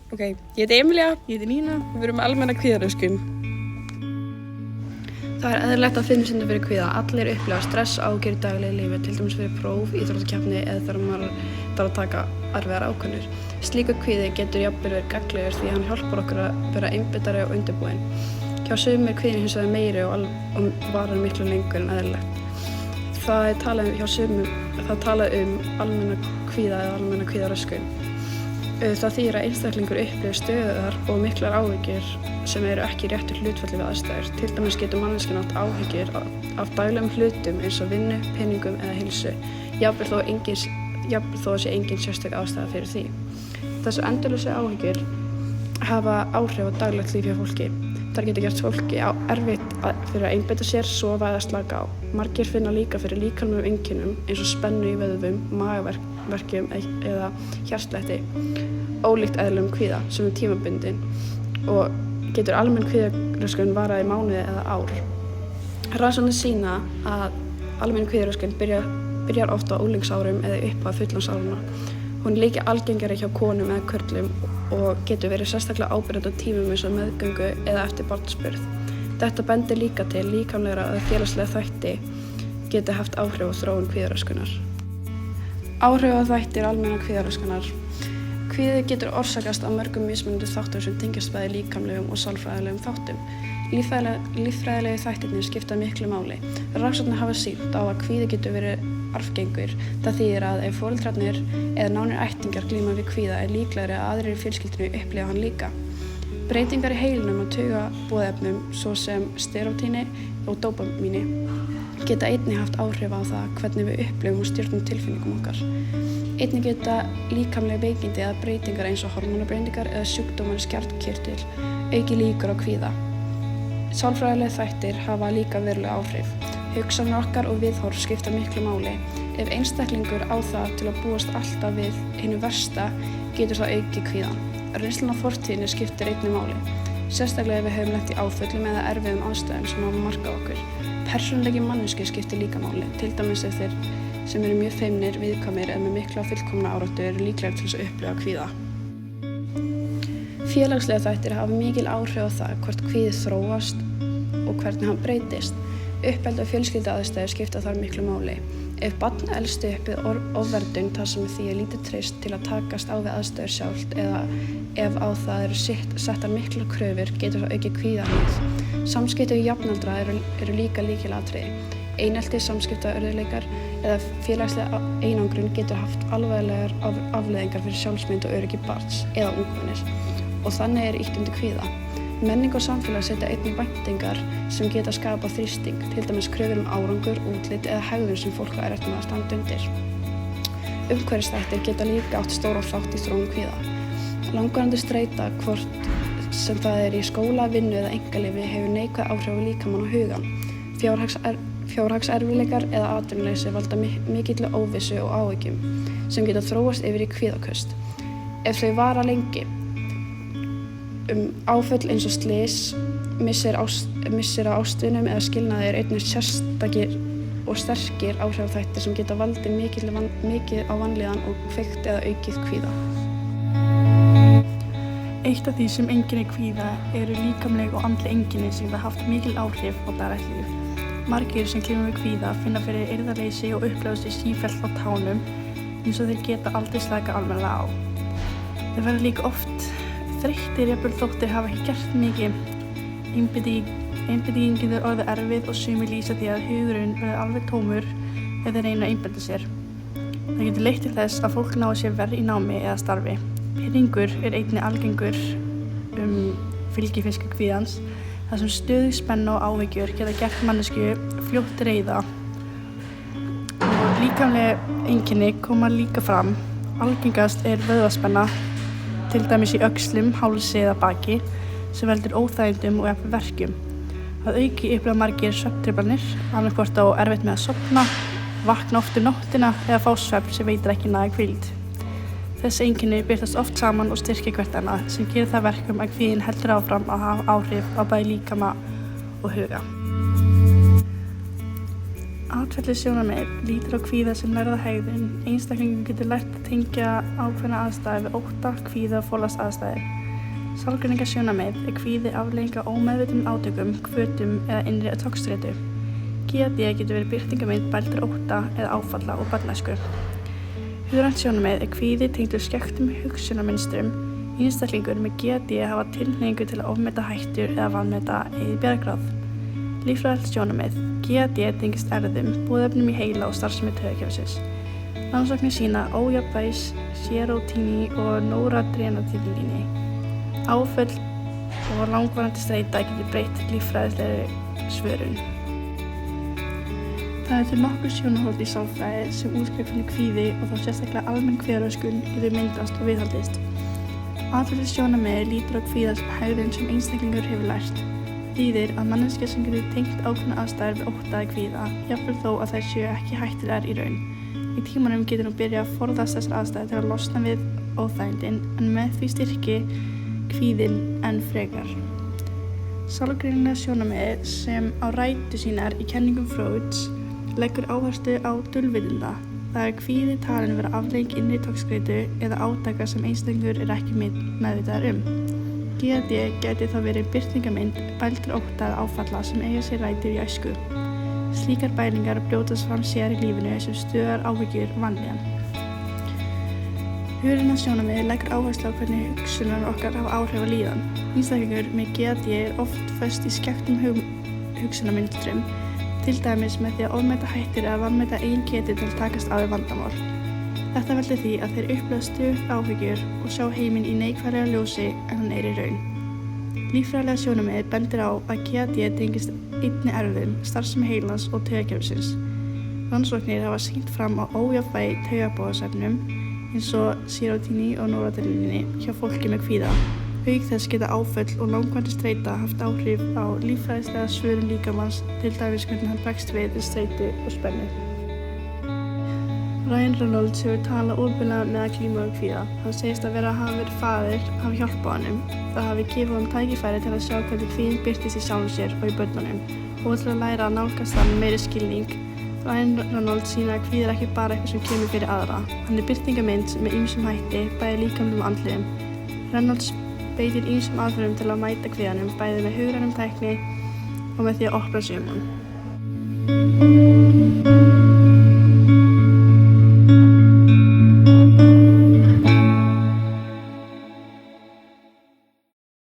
Ok, ég heiti Emilía, ég heiti Nína og við erum með almenna kvíðaröskun. Það er eðlilegt að finna stundum fyrir kvíða. Allir upplifa stress og áhyggjur í daglegu lífi, til dæmis fyrir próf, íþróttakeppni eða þegar maður þarf að taka erfiðar ákvörðunir. Slíkur kvíði getur jafnvel verið gagnlegur því hann hjálpar okkur að vera einbeitari og undirbúin. Hjá sumum er kvíðinn hins vegar meiri og varir miklu lengur en eðlilegt. Það er talað um almenna kvíða eða almenna kvíðaröskun. Það þýðir að einstaklingur upplifir stöðugar og miklar áhyggjur sem eru ekki í réttu hlutfalli við aðstæður. Til dæmis getur manneskjan átt áhyggjur af daglegum hlutum eins og vinnu, peningum eða heilsu, jafnvel þó að sé engin sérstök ástæða fyrir því. Þessu endalausu áhyggjur hafa áhrif á daglegt líf hjá fólki. Þær geta gert fólki erfitt fyrir að einbeita sér, sofa eða slaka á. Margir finna líka fyrir líkamlegum einkennum eins og spennu í vöðvum, magaverkjum eða hjartslætti, ólíkt eðlilegum kvíða sem er tímabundinn og getur almenn kvíðaröskun varað í mánuði eða ár. Rannsóknir sýna að almenn kvíðaröskun byrjar oft á unglingsárum eða upp á fullorðinsárunum. Hún er líka algengari hjá konum eða körlum og getur verið sérstaklega áberandi á tímum eins og meðgöngu eða eftir barnsburð. Þetta bendir líka til líkamlegra og félagslega þætti geti haft áhrif á þróun kvíðaröskunar. Áhrifaþættir almenna kvíðaröskunar. Kvíði getur orsakast af mörgum mismunandi þáttum sem tengjast bæði líkamlegum og sálfræðilegum þáttum. Líffræðilegu þættirnir skipta miklu máli. Rannsóknir hafa sýnt á að kvíði getur verið arfgengur. Það þýðir að ef foreldrarnir eða nánir ættingjar glíma við kvíða er líklegri að aðrir í fjölskyldunni upplifa hann líka. Breytingar í heilanum og taugaboðefnum svo sem serótóníni og dópamíni geta einnig haft áhrif á það hvernig við upplifum og stjórnum tilfinningum okkar. Einnig geta líkamleg veikindi eða breytingar eins og hormónabreytingar eða sjúkdómar í skjaldkirtil auki líkur á kvíða. Sálfræðilegir þættir hafa líka veruleg áhrif. Hugsanir okkar og viðhorf skipta miklu máli. Ef einstaklingur á það til að búast alltaf við hinu versta getur það aukið kvíðann. Reynslan af fortíðinni skiptir einnig máli. Sérstaklega ef við höfum lent í áföllum eða erfiðum aðstæðum sem hafa markað okkur. Persónuleiki manneskju skiptir líka máli, til dæmis ef þeir sem eru mjög feimnir, viðkvæmir eða með mikla fullkomna áráttu eru líklegir til þess að upplifa kvíða. Félagslega þættir hafa mikil áhrif á það hvort kvíði þróast og hvernig hann breytist. Uppeldi og fjölskylduaðstæður skipta þar miklu máli. Ef barn elst upp við ofverndun þar sem því er lítið treyst til að takast á við aðstæður sjálft eða ef á það eru settar miklar kröfur getur það aukið kvíðahníð. Samskipti við jafnaldra eru líka lykilatriði. Einelti, samskiptaörðugleikar eða félagslega einangrun getur haft alvarlegar afleiðingar fyrir sjálfsmynd og öryggi barns eða ungmennis og þannig er ýtt undir kvíða. Menning og samfélag setja einnig væntingar sem geta skapað þrýsting, til dæmis kröfur árangur, útlit eða hegðun sem fólk er eftir með að standa undir. Umhverfisþættir geta líka átt stóran þátt í þróun kvíða. Langvarandi streita, hvort sem það er í skóla, vinnu eða einkalífi, hefur neikvæð áhrif á líkamann og hugann. Fjárhagserfiðleikar eða atvinnuleysi valda mikilli óvissu og áhyggjum sem geta þróast yfir í kvíðaköst. Ef þau vara lengi, áföll eins og slys, missir á ástvinum eða skilnaði er einnig sérstakir og sterkir áhrifaþættir sem geta valdið mikið á vanlíðan og kveikt eða aukið kvíða. Eitt af því sem einkenni kvíða eru líkamleg og andleg einkenni sem geta haft mikil áhrif á daglegt líf. Margir sem glíma við kvíða finna fyrir eirðarleysi og upplifa sig sífellt á tánum eins og þeir geta aldrei slakað almennilega á. Þeir verða líka oft þreyttir jafnvel þótt þeir hafa ekki gert mikið. Einbeitingin getur orðið erfið og sumir lýsa því að hugurinn verður alveg tómur ef þeir reyna að einbeita sér. Það getur leitt til þess að fólk nái sér verr í námi eða starfi. Pirringur er einnig algengur fylgifiskar kvíðans, þar sem stöðug spenna og áhyggjur geta gert manneskju fljótt reiða. Og líkamleg einkenni koma líka fram. Algengast er vöðvaspenna, til dæmis í öxlum, hálsi eða baki, sem veldur óþægindum og jafnvel verkjum. Að auki upplifa margir svefntruflanir, annaðhvort á erfitt með að sofna, vakna oft nóttina eða fá svefn sem veitir ekki næga hvíld. Þessi einkenni birtast oft saman og styrkja hvert annað sem gerir það verkum að kvíðinn heldur áfram að hafa áhrif á bæði líkama og huga. Atferlissjónarmið lítur á kvíða sem lærða hegðun. Einstaklingur getur lært að tengja ákveðna aðstæður við ótta, kvíða og forlast aðstæður. Sálgreiningarsjónarmið kvíði afleiðing af ómeðvituðum átökum, hvötum eða innri togstreitu. GAD getur verið birtingarmynd bældur ótta eða áfalla og barnæsku. Hugrænt sjónarmið kvíði tengdur skekktum hugsunarmynstrum. Einstaklingur með GAD hafa tilhneigingu til að ofmeta hættur eða vanmeta eigið bjargráð. Líffræðilegt sjónarmið. GAD tengist erfðum, boðefnum í heila og starfsemi taugakerfisins. Rannsóknir sýna ójafnvægis, serótíni og nóradrenalíni. Áföll og langvarandi streita getur breytt líffræðilegri svörun. Það til nokkur sjónarhorn í sálfræði sem útskýra kvíði og þá sérstaklega almenn kvíðaröskun getur myndast og viðhaldist. Atferlissjónarmið lítur á kvíða sem hegðun sem einstaklingur hefur lært. Þýðir að manneskja sem getur tengt ákveðna aðstæður við ótta eða kvíða, jafnvel þó að þær séu ekki hættulegar í raun. Í tímanum getur hún byrjað að forðast þessar aðstæður til að losna við óþægindin, en með því styrki kvíðinn enn frekar. Sálgreiningarlega sjónarmið sem á rætur sínar í kenningum Freuds leggur áherslu á dulvitunda. Það er kvíði talinn vera afleiðing innri togstreitu eða átaka sem einstaklingur ekki meðvitaður GAD gæti þá verið birtingarmynd bældur ótta eða áfalla sem eiga sér rætur í æsku. Slíkar bælingar brjótast fram síðar í lífinu sem stöðugar áhyggjur og vanlíðan. Hugrænt sjónarmið leggur áherslu á hvernig hugsanir okkar hafa áhrif á líðan. Einstaklingur með GAD oft föst í skekktum hugsunarmynstrum, til dæmis með því að ofmeta hættur eða vanmeta eigin getu til að takast á við vandamál. Þetta veldur því að þeir upplifa stöðugt áhyggjur og sjá heiminn í neikvæðara ljósi en hann er í raun. Líffræðilega sjónarmið bendir á að GAD tengist einni erfðum, starfsemi heilans og taugakerfisins. Rannsóknir hafa sýnt fram á ójafnvægi taugaboðefnum eins og serótíni og nóradrenalíni hjá fólki með kvíða. Auk þess geta áföll og langvarandi streita haft áhrif á líffræðilega svörun líkamans, til dæmis hvernig hann bregst við streitu og spennu. Ryan Reynolds hefur talað opinlega með að glíma við kvíða. Hann segist að vera að hafa verið faðir hafi hjálpað honum. Það hafi gefið honum tækifæri til að sjá hvernig kvíðinn birtist í sjálfum sér og í börnunum og til að læra að nálgast hann með meiri skilning. Ryan Reynolds sýnir að kvíði er ekki bara eitthvað sem kemur fyrir aðra. Hann er birtingarmynd með ýmsum hætti, bæði líkamlegum og andlegum. Reynolds beitir ýmsum aðferðum til að mæta kvíðanum, bæði með hugrænum tækni og með því að opna sig um hann.